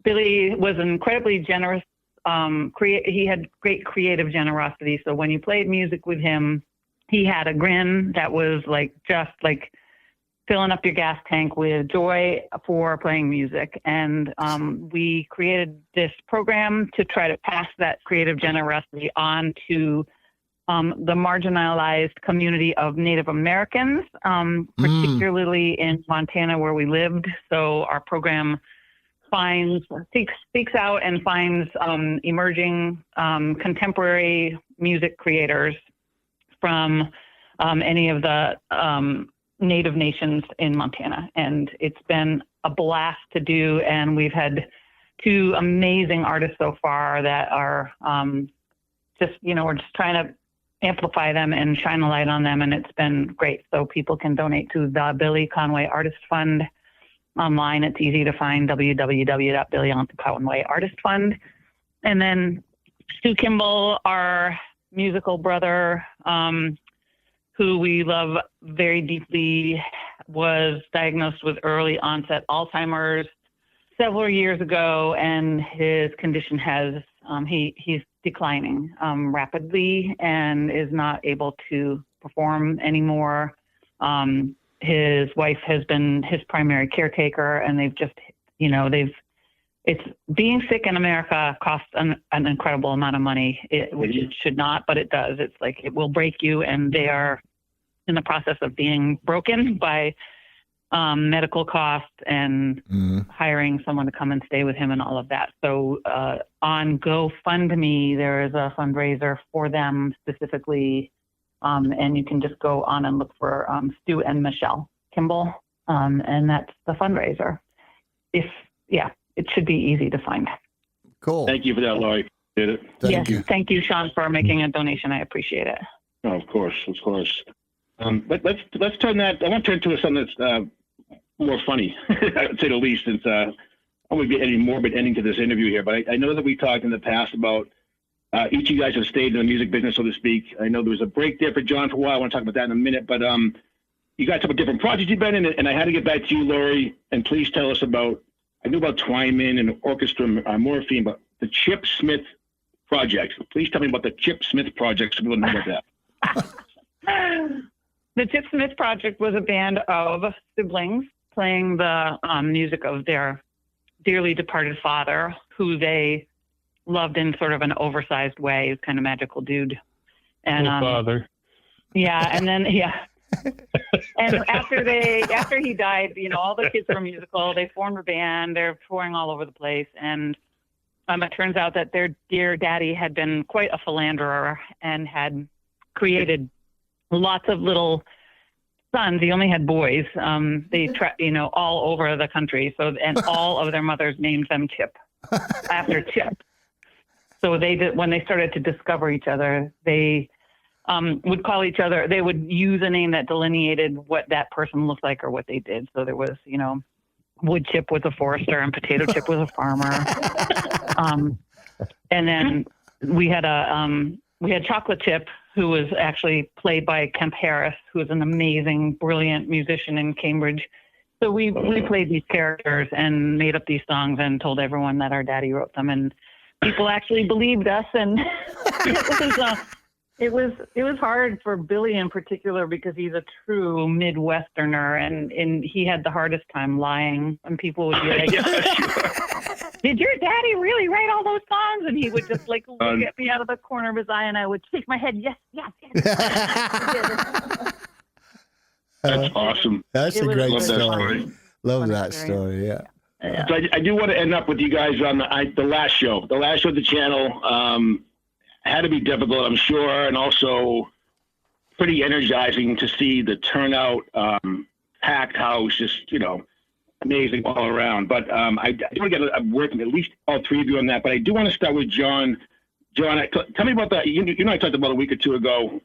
Billy was incredibly generous. He had great creative generosity. So when you played music with him, he had a grin that was just filling up your gas tank with joy for playing music. And we created this program to try to pass that creative generosity on to the marginalized community of Native Americans, particularly in Montana where we lived. So our program speaks out and finds emerging contemporary music creators from any of the Native nations in Montana. And it's been a blast to do. And we've had 2 amazing artists so far that are we're just trying to amplify them and shine a light on them. And it's been great. So people can donate to the Billy Conway Artist Fund online. It's easy to find, www.Billy Artist Fund. And then Stu Kimball, our musical brother, who we love very deeply, was diagnosed with early onset Alzheimer's several years ago, and his condition has, he's declining rapidly and is not able to perform anymore. His wife has been his primary caretaker, and they've just, it's being sick in America costs an incredible amount of money, which it should not, but it does. It's it will break you, and they are in the process of being broken by medical costs and hiring someone to come and stay with him and all of that. So on GoFundMe, there is a fundraiser for them specifically, and you can just go on and look for Stu and Michelle Kimball, and that's the fundraiser. It should be easy to find. Cool. Thank you for that, Laurie. Did it? Thank you. Thank you, Sean, for making a donation. I appreciate it. Oh, of course. Let's turn that. I want to turn to something that's more funny, to say the least, since I won't get any morbid ending to this interview here. But I know that we talked in the past about each of you guys have stayed in the music business, so to speak. I know there was a break there for John for a while. I want to talk about that in a minute. But you guys have a different projects you've been in, and I had to get back to you, Laurie, and please tell us about, I knew about Twyman and Orchestra Morphine, but the Chip Smith project. Please tell me about the Chip Smith project so people know about that. The Chip Smith Project was a band of siblings playing the music of their dearly departed father, who they loved in sort of an oversized way. He was kind of magical dude. And father. Yeah, and then and after he died, all the kids were musical. They formed a band. They're touring all over the place, and it turns out that their dear daddy had been quite a philanderer and had created lots of little sons. He only had boys. They all over the country. So, and all of their mothers named them Chip after Chip. So when they started to discover each other, they would call each other. They would use a name that delineated what that person looked like or what they did. So there was, Wood Chip was a forester and Potato Chip was a farmer. And then we had Chocolate Chip, who was actually played by Kemp Harris, who is an amazing, brilliant musician in Cambridge. So we played these characters and made up these songs and told everyone that our daddy wrote them, and people actually believed us. And it was hard for Billy in particular because he's a true Midwesterner, and he had the hardest time lying. And people would be like, "Did your daddy really write all those songs?" And he would just look at me out of the corner of his eye, and I would shake my head, yes. That's awesome. That's a great story. Love that experience. story, yeah. So I do want to end up with you guys on the last show. The last show of the channel had to be difficult, I'm sure, and also pretty energizing to see the turnout, packed house, just, amazing all around. But I do want to get working at least all three of you on that. But I do want to start with John. John, tell me about that. You know, I talked about a week or two ago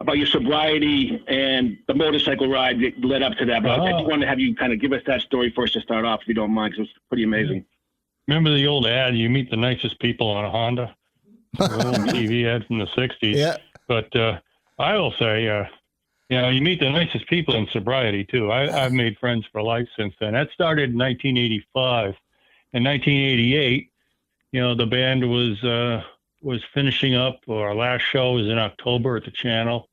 about your sobriety and the motorcycle ride that led up to that. But I just want to have you kind of give us that story first to start off, if you don't mind, because it was pretty amazing. Remember the old ad, you meet the nicest people on a Honda? The old TV ad from the 60s. Yeah. But I will say, you meet the nicest people in sobriety, too. I've made friends for life since then. That started in 1985. In 1988, the band was finishing up. Our last show was in October at the channel.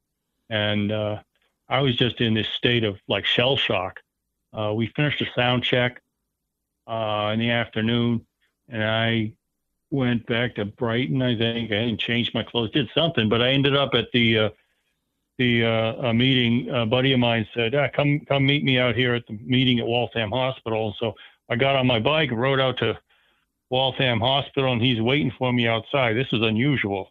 And I was just in this state of, shell shock. We finished a sound check in the afternoon, and I went back to Brighton, I think. I didn't change my clothes, did something, but I ended up at the meeting. A buddy of mine said, come meet me out here at the meeting at Waltham Hospital. So I got on my bike and rode out to Waltham Hospital, and he's waiting for me outside. This is unusual.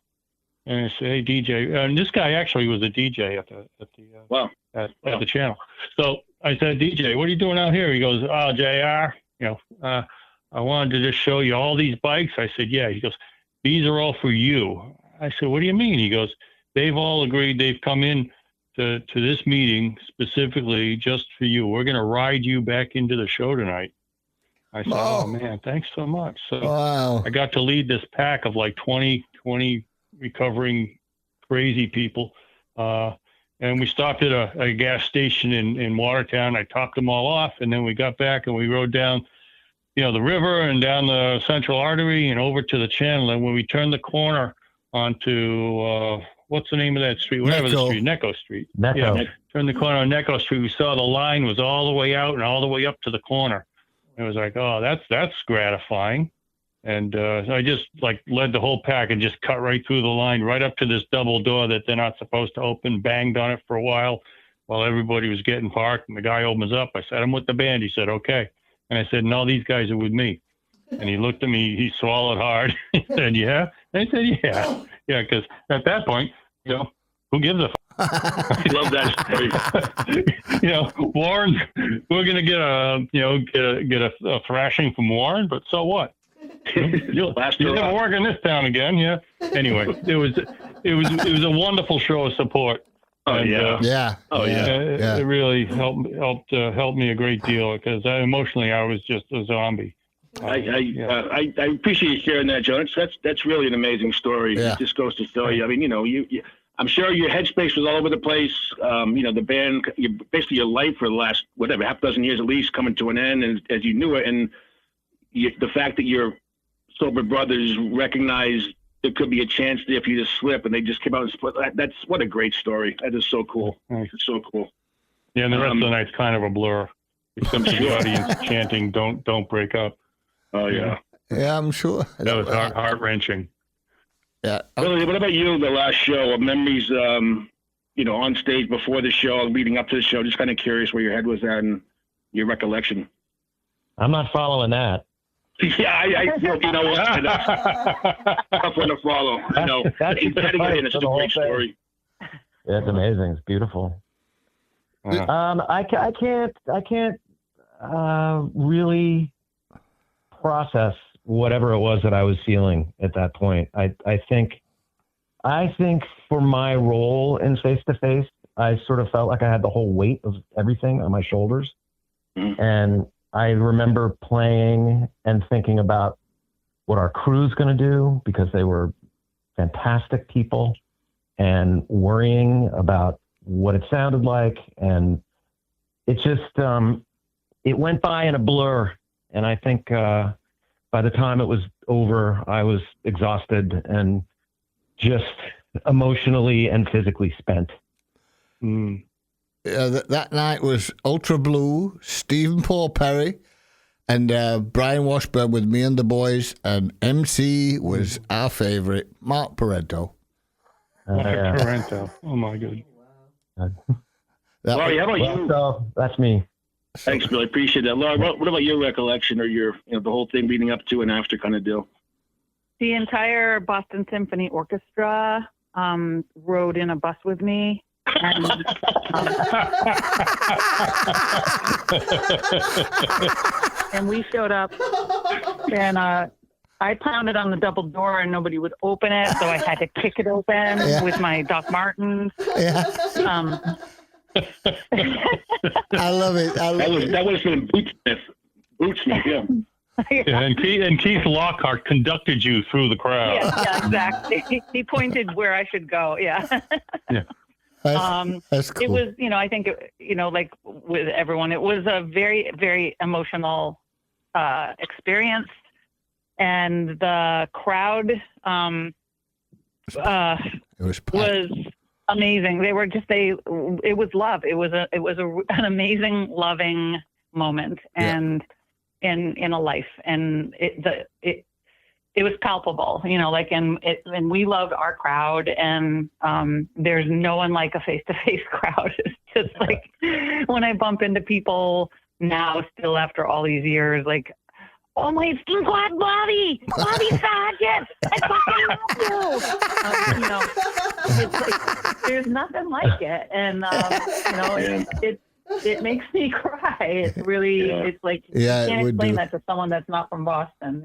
And I said, "Hey, DJ," and this guy actually was a DJ at the channel. So I said, "DJ, what are you doing out here?" He goes, "Oh, JR, I wanted to just show you all these bikes." I said, "Yeah." He goes, "These are all for you." I said, "What do you mean?" He goes, "They've all agreed. They've come in to this meeting specifically just for you. We're going to ride you back into the show tonight." I said, "Oh man, thanks so much." So I got to lead this pack of 20 recovering crazy people. And we stopped at a gas station in Watertown. I topped them all off, and then we got back and we rode down, the river and down the Central Artery and over to the channel. And when we turned the corner onto, what's the name of that street? Whatever the street, Necco Street. Necco. Yeah, turned the corner on Necco Street. We saw the line was all the way out and all the way up to the corner. It was like, oh, that's gratifying. And I just led the whole pack and just cut right through the line, right up to this double door that they're not supposed to open, banged on it for a while everybody was getting parked. And the guy opens up. I said, "I'm with the band." He said, "Okay." And I said, "No, these guys are with me." And he looked at me, he swallowed hard. He said, "Yeah?" And I said, "Yeah." Yeah, because at that point, who gives a Love that story. Warren, we're going to get a thrashing from Warren, but so what? You'll never work in this town again. Yeah. Anyway, it was a wonderful show of support. Oh, And, yeah. Yeah. Oh, yeah. Yeah. It really helped me a great deal because emotionally I was just a zombie. I appreciate you sharing that, Joe. That's really an amazing story. Yeah. It just goes to show you. I mean, you I'm sure your headspace was all over the place. The band, basically your life for the last half dozen years at least, coming to an end, and as you knew it, and the fact that your sober brothers recognized there could be a chance there for you to slip, and they just came out and split. That's what a great story. That is so cool. It's so cool. Yeah, and the rest of the night's kind of a blur. Except the audience chanting, "Don't break up." Oh yeah. Yeah, I'm sure. That was heart wrenching. Yeah. Billy, what about you? The last show, memories, on stage before the show, leading up to the show. Just kind of curious where your head was at and your recollection. I'm not following that. Yeah, I feel, tough one to follow. I know. It's a great story. Yeah, it's amazing. It's beautiful. I can't really process whatever it was that I was feeling at that point. I think for my role in Face to Face, I sort of felt like I had the whole weight of everything on my shoulders. Mm-hmm. And I remember playing and thinking about what our crew's going to do, because they were fantastic people, and worrying about what it sounded like. And it just, it went by in a blur. And I think by the time it was over, I was exhausted and just emotionally and physically spent. That night was Ultra Blue, Stephen Paul Perry, and Brian Washburn with me and the boys, and MC was our favorite, Mark Parento. Parento. Oh my God. Laurie, how about you? So that's me. Thanks, Billy. Appreciate that. Laurie, what about your recollection, or your, the whole thing leading up to and after kind of deal? The entire Boston Symphony Orchestra rode in a bus with me. And, and we showed up, and I pounded on the double door and nobody would open it, so I had to kick it open with my Doc Martens. Yeah. I love it. That was been Bootsmith, yeah. Yeah, and Keith Lockhart conducted you through the crowd. Yeah, exactly. He pointed where I should go. Yeah. Yeah. That's cool. It was, I think, like with everyone, it was a very, very emotional experience, and the crowd was amazing. They were just it was love. It was an amazing, loving moment, and in a life, and it was palpable, and we loved our crowd, and there's no one like a face-to-face crowd. It's just like when I bump into people now, still after all these years, like, oh my squad, Bobby Sargent, I fucking love you. It's like, there's nothing like it, and it makes me cry. It's really, it's like, you can't explain that to someone that's not from Boston,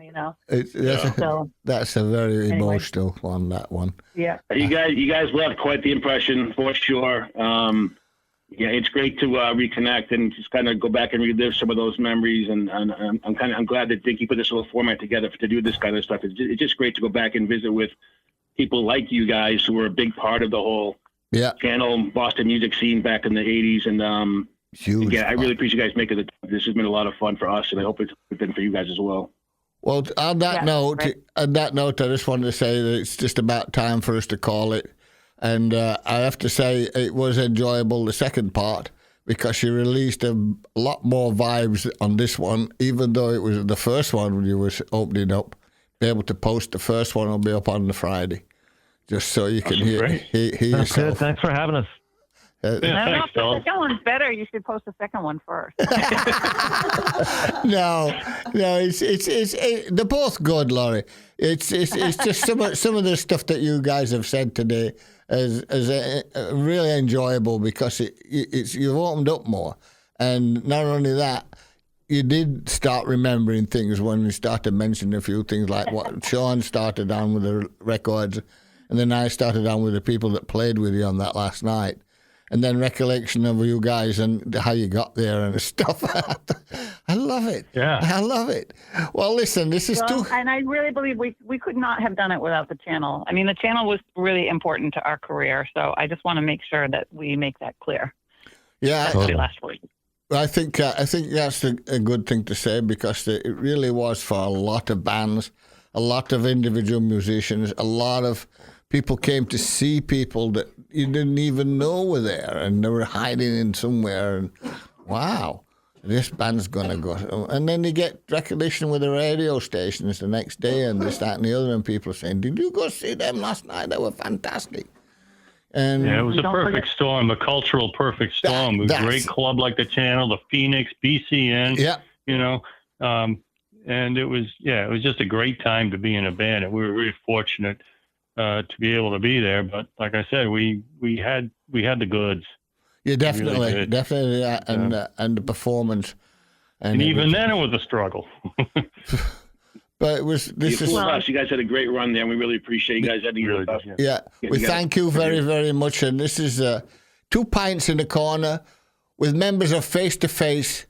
That's a very emotional one, that one. Yeah. You guys left quite the impression, for sure. It's great to reconnect and just kind of go back and relive some of those memories. And I'm glad that Dinky put this little format together to do this kind of stuff. It's just great to go back and visit with people like you guys who were a big part of the whole channel Boston music scene back in the 80s. And huge. I really appreciate you guys making it. This has been a lot of fun for us, and I hope it's been for you guys as well. Well, on that note, I just wanted to say that it's just about time for us to call it. And I have to say it was enjoyable, the second part, because you released a lot more vibes on this one, even though it was the first one when you were opening up. Be able to post the first one will be up on the Friday, just so you can hear yourself. Good. Thanks for having us. No, the second one's better. You should post the second one first. No, they're both good, Laurie. It's just some of the stuff that you guys have said today is really enjoyable, because you've opened up more, and not only that, you did start remembering things when you started mentioning a few things, like what Sean started on with the records, and then I started on with the people that played with you on that last night. and then recollection of you guys and how you got there and stuff. I love it. Yeah. I love it. Well, listen, this is too. And I really believe we could not have done it without the channel. I mean, the channel was really important to our career, so I just want to make sure that we make that clear. Yeah, Especially last week. I think that's a good thing to say, because it really was for a lot of bands, a lot of individual musicians, a lot of people came to see people that you didn't even know were there, and they were hiding in somewhere. And wow, this band's gonna go. And then you get recognition with the radio stations the next day, and this, that, and the other, and people saying, "Did you go see them last night? They were fantastic." And yeah, it was a perfect storm, a cultural perfect storm. It was a great club like the Channel, the Phoenix, BCN. Yeah, you know, and it was just a great time to be in a band, and we were really fortunate to be able to be there. But like I said, we had the goods. Yeah, definitely, really definitely, and the performance, and even then it was a struggle. But it was. This is. You guys had a great run there, and we really appreciate you guys having really us. Yeah, we thank you very, very much. And this is 2 Pints in a Corner with members of Face to Face.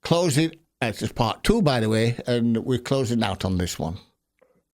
Closing. This is part 2, by the way, and we're closing out on this one.